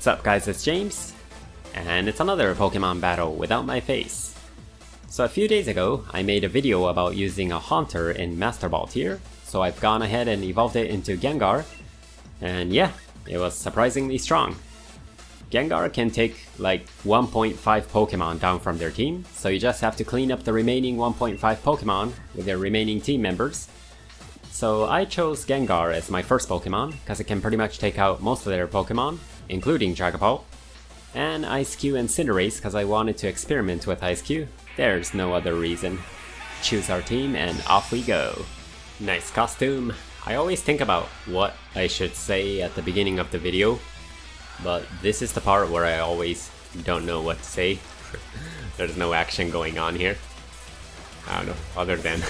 What's up guys, it's James, and it's another Pokemon battle without my face. So a few days ago, I made a video about using a Haunter in Master Ball tier, so I've gone ahead and evolved it into Gengar, and yeah, it was surprisingly strong. Gengar can take like 1.5 Pokemon down from their team, so you just have to clean up the remaining 1.5 Pokemon with their remaining team members. So I chose Gengar as my first Pokemon, because it can pretty much take out most of their Pokemon, including Dragapult, and Ice-Q and Cinderace because I wanted to experiment with Ice-Q. There's no other reason. Choose our team and off we go. Nice costume. I always think about what I should say at the beginning of the video, but this is the part where I always don't know what to say. There's no action going on here. I don't know, other than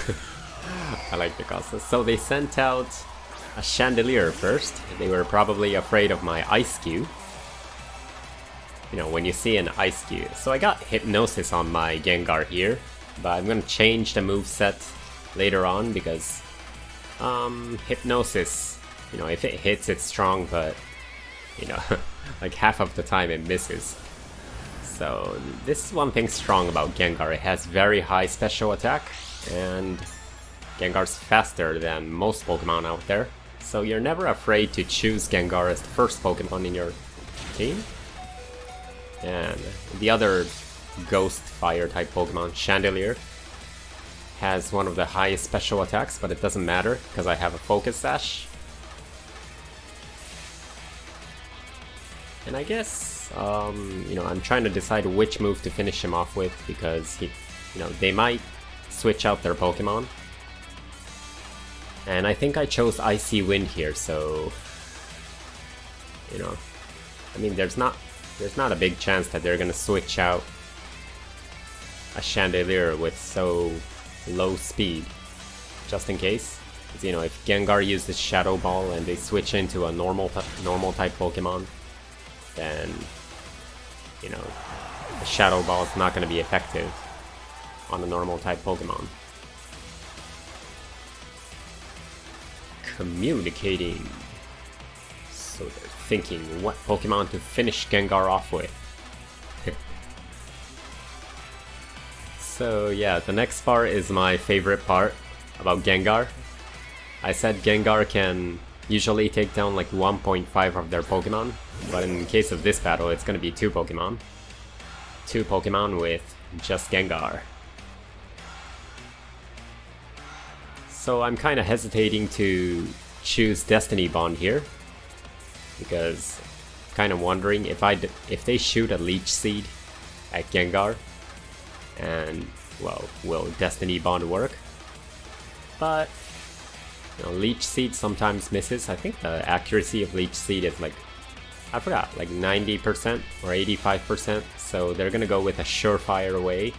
I like the costume. So they sent out a Chandelier first. They were probably afraid of my Ice-Q. You know, when you see an Ice-Q. So I got Hypnosis on my Gengar here, but I'm gonna change the moveset later on because Hypnosis, you know, if it hits it's strong, but you know, like half of the time it misses. So this is one thing strong about Gengar. It has very high special attack, and Gengar's faster than most Pokemon out there. So you're never afraid to choose Gengar as the first Pokemon in your team. And the other Ghost Fire type Pokemon, Chandelier, has one of the highest special attacks, but it doesn't matter because I have a Focus Sash. And I guess, you know, I'm trying to decide which move to finish him off with because he, you know, they might switch out their Pokemon. And I think I chose Icy Wind here, so you know, I mean, there's not a big chance that they're gonna switch out a Chandelier with so low speed, just in case. Because, you know, if Gengar uses Shadow Ball and they switch into a normal type Pokemon, then you know, the Shadow Ball is not gonna be effective on a normal type Pokemon. Communicating. So they're thinking what Pokemon to finish Gengar off with. So yeah, the next part is my favorite part about Gengar. I said Gengar can usually take down like 1.5 of their Pokemon, but in case of this battle it's gonna be 2 Pokemon. 2 Pokemon with just Gengar. So I'm kind of hesitating to choose Destiny Bond here, because I'm kind of wondering if they shoot a Leech Seed at Gengar, and well, will Destiny Bond work? But you know, Leech Seed sometimes misses. I think the accuracy of Leech Seed is like, I forgot, like 90% or 85%. So they're gonna go with a surefire way.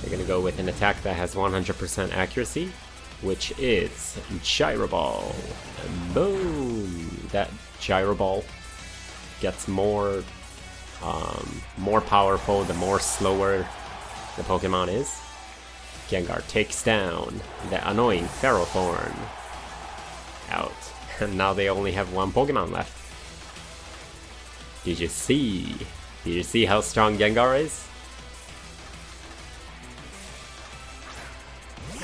They're gonna go with an attack that has 100% accuracy, which is Gyro Ball. And boom! That Gyro Ball gets more powerful the more slower the Pokemon is. Gengar takes down the annoying Ferrothorn. Out. And now they only have 1 Pokemon left. Did you see how strong Gengar is?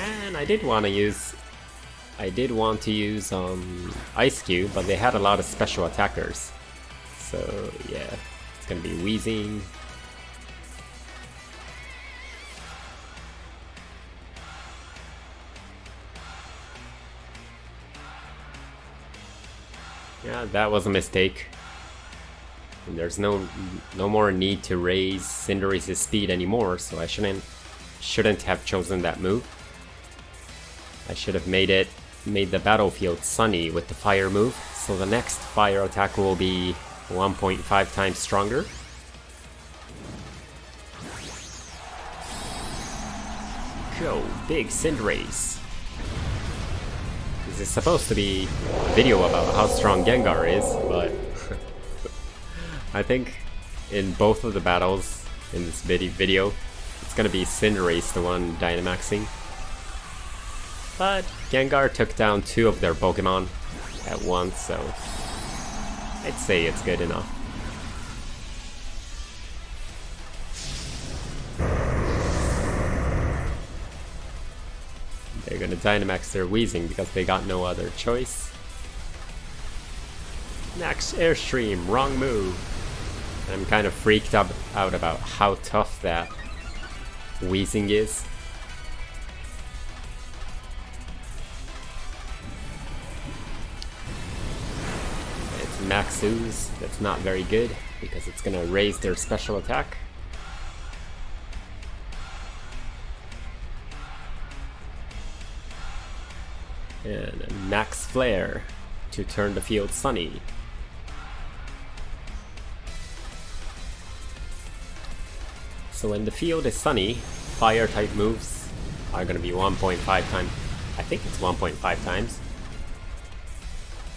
And I did want to use Ice-Q, but they had a lot of special attackers. So yeah, it's gonna be Wheezing. Yeah, that was a mistake. And there's no more need to raise Cinderace's speed anymore, so I shouldn't have chosen that move. I should have made the battlefield sunny with the fire move, so the next fire attack will be 1.5 times stronger. Go, big Cinderace. This is supposed to be a video about how strong Gengar is, but I think in both of the battles in this video, it's gonna be Cinderace the one Dynamaxing. But Gengar took down 2 of their Pokemon at once, so I'd say it's good enough. They're gonna Dynamax their Weezing because they got no other choice. Max Airstream, wrong move. I'm kind of freaked out about how tough that Weezing is. It's Max Ooze, that's not very good because it's gonna raise their special attack. And a Max Flare to turn the field sunny. So when the field is sunny, fire type moves are going to be 1.5 times. I think it's 1.5 times.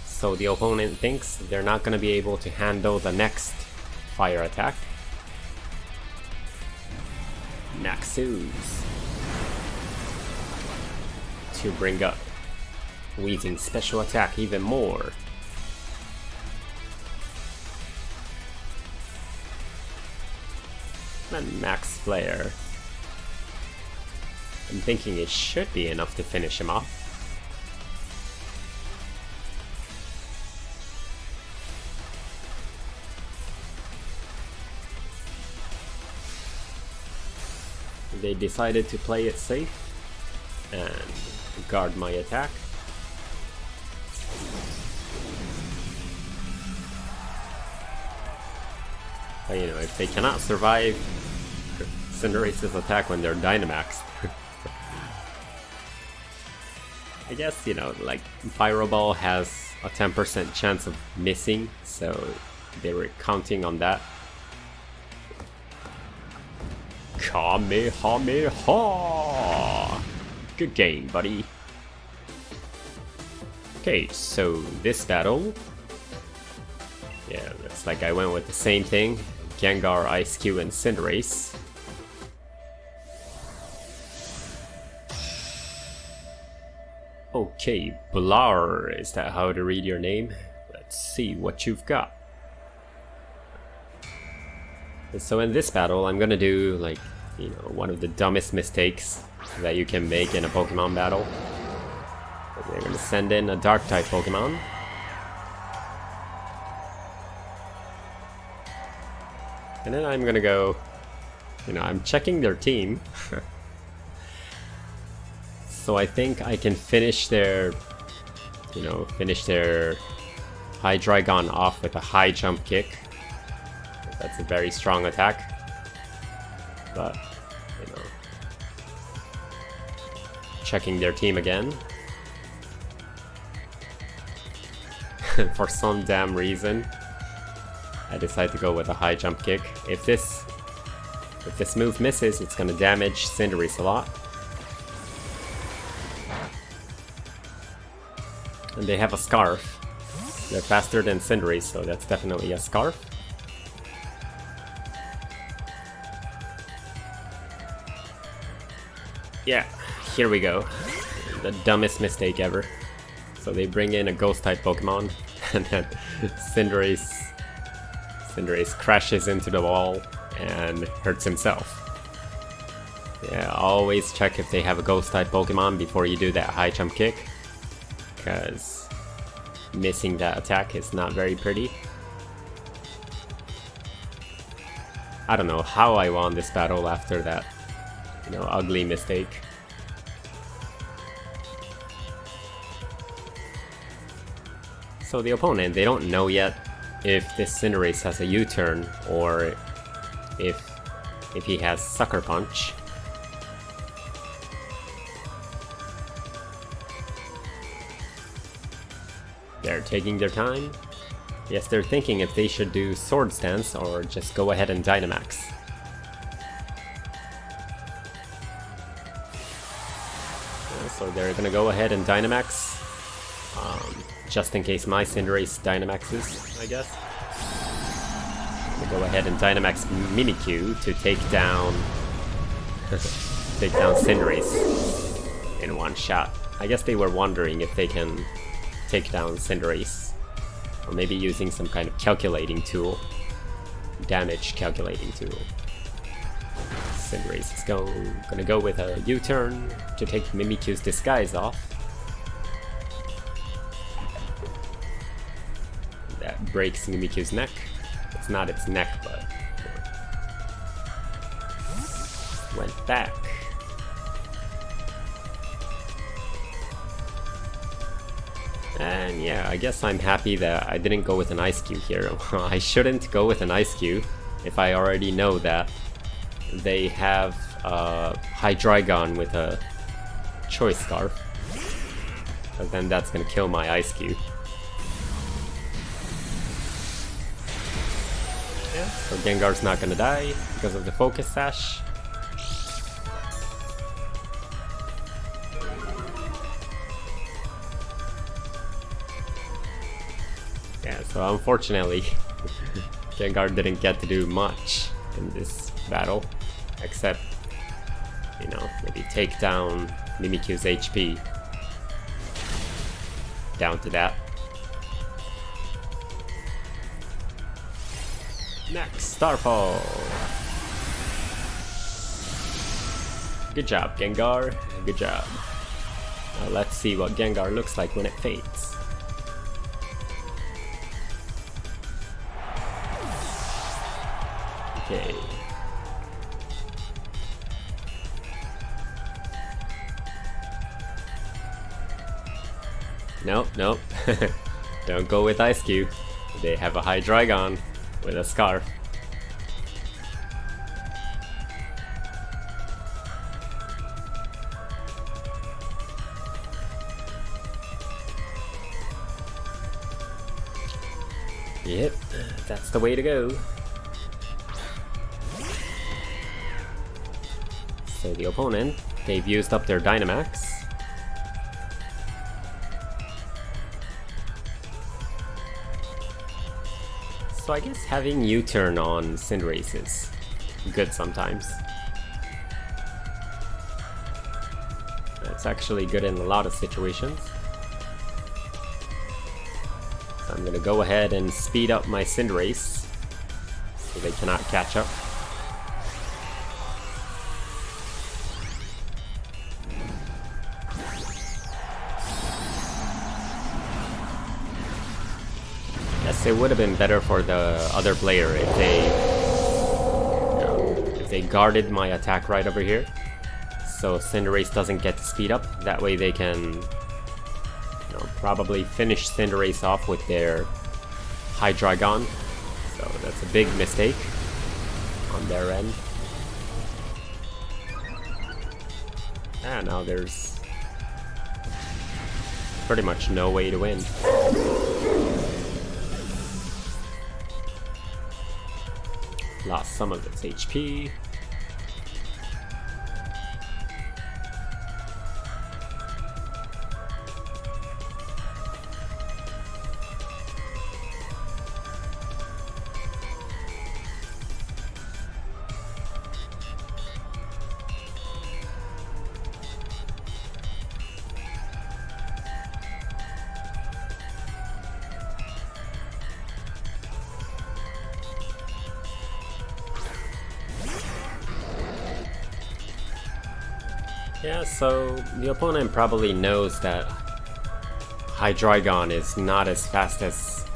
So the opponent thinks they're not going to be able to handle the next fire attack. Max Ooze to bring up Weezing's special attack even more. And Max Flare. I'm thinking it should be enough to finish him off. They decided to play it safe and guard my attack. But you know, if they cannot survive Cinderace's attack when they're Dynamaxed, I guess, you know, like, Pyro Ball has a 10% chance of missing, so they were counting on that. Kamehameha! Good game, buddy. Okay, so this battle, yeah, looks like I went with the same thing. Gengar, Ice-Q, and Cinderace. Okay, Blar, is that how to read your name? Let's see what you've got. So in this battle, I'm gonna do, like, you know, one of the dumbest mistakes that you can make in a Pokemon battle. They're gonna send in a Dark-type Pokemon. And then I'm gonna go, you know, I'm checking their team. So I think I can finish their, you know, Hydreigon off with a high jump kick. That's a very strong attack. But, you know, checking their team again. For some damn reason, I decide to go with a high jump kick. If this move misses, it's gonna damage Cinderace a lot. And they have a Scarf. They're faster than Cinderace, so that's definitely a Scarf. Yeah, here we go. The dumbest mistake ever. So they bring in a Ghost-type Pokemon, and then Cinderace crashes into the wall and hurts himself. Yeah, always check if they have a Ghost-type Pokemon before you do that high jump kick, because missing that attack is not very pretty. I don't know how I won this battle after that, you know, ugly mistake. So the opponent, they don't know yet if this Cinderace has a U-turn or if he has Sucker Punch. They're taking their time. Yes, they're thinking if they should do Swords Dance or just go ahead and Dynamax. So they're gonna go ahead and Dynamax. Just in case my Cinderace Dynamaxes, I guess. We'll go ahead and Dynamax Mimikyu to take down Cinderace in one shot. I guess they were wondering if they can take down Cinderace Or maybe using some kind of calculating tool. Damage calculating tool. Cinderace is gonna go with a U-turn to take Mimikyu's disguise off. That breaks Mimikyu's neck. It's not its neck, but went back. And yeah, I guess I'm happy that I didn't go with an Ice Cube here. I shouldn't go with an Ice Cube if I already know that they have Hydreigon with a Choice Scarf. But then that's gonna kill my Ice Cube. Yeah, so Gengar's not gonna die because of the Focus Sash. Yeah, so unfortunately, Gengar didn't get to do much in this battle, except, you know, maybe take down Mimikyu's HP. Down to that. Next, Starfall! Good job, Gengar. Good job. Now let's see what Gengar looks like when it fades. Okay. Nope, nope. Don't go with Ice Cube. They have a Hydreigon with a Scarf. Yep, that's the way to go. So the opponent, they've used up their Dynamax. So I guess having U-turn on Cinderace is good sometimes. It's actually good in a lot of situations. So I'm gonna go ahead and speed up my Cinderace so they cannot catch up. Yes, it would have been better for the other player if they, you know, if they guarded my attack right over here, so Cinderace doesn't get to speed up. That way they can, you know, probably finish Cinderace off with their Hydreigon. So that's a big mistake on their end. And now there's pretty much no way to win. Lost some of its HP. Yeah, so the opponent probably knows that Hydreigon is not as fast as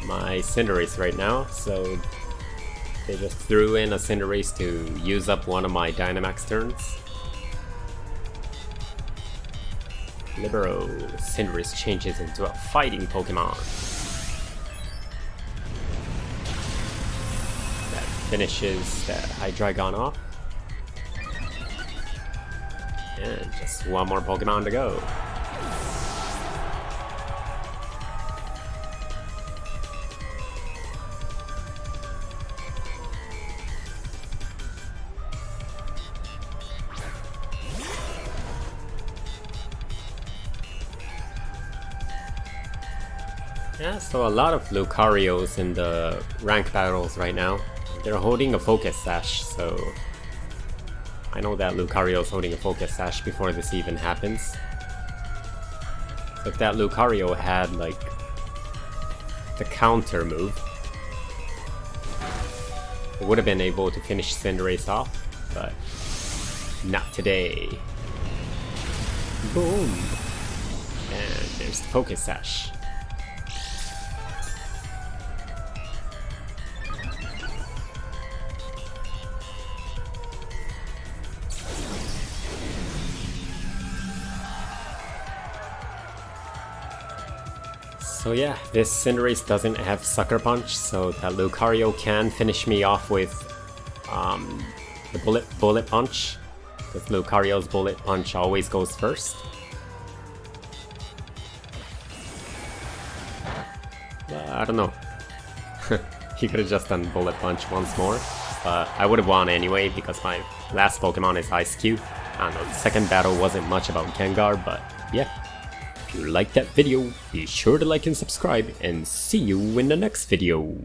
my Cinderace right now, so they just threw in a Cinderace to use up one of my Dynamax turns. Libero, Cinderace changes into a fighting Pokemon. That finishes that Hydreigon off. And just one more Pokemon to go. Yeah, so a lot of Lucarios in the rank battles right now. They're holding a Focus Sash, so I know that Lucario's holding a Focus Sash before this even happens. So if that Lucario had like the counter move. I would have been able to finish Cinderace off, but not today. Boom! And there's the Focus Sash. So yeah, this Cinderace doesn't have Sucker Punch, so that Lucario can finish me off with the Bullet Punch, because Lucario's Bullet Punch always goes first. I don't know. He could have just done Bullet Punch once more, but I would have won anyway because my last Pokemon is Ice Cube. I don't know, the second battle wasn't much about Gengar, but yeah. If you liked that video, be sure to like and subscribe, and see you in the next video.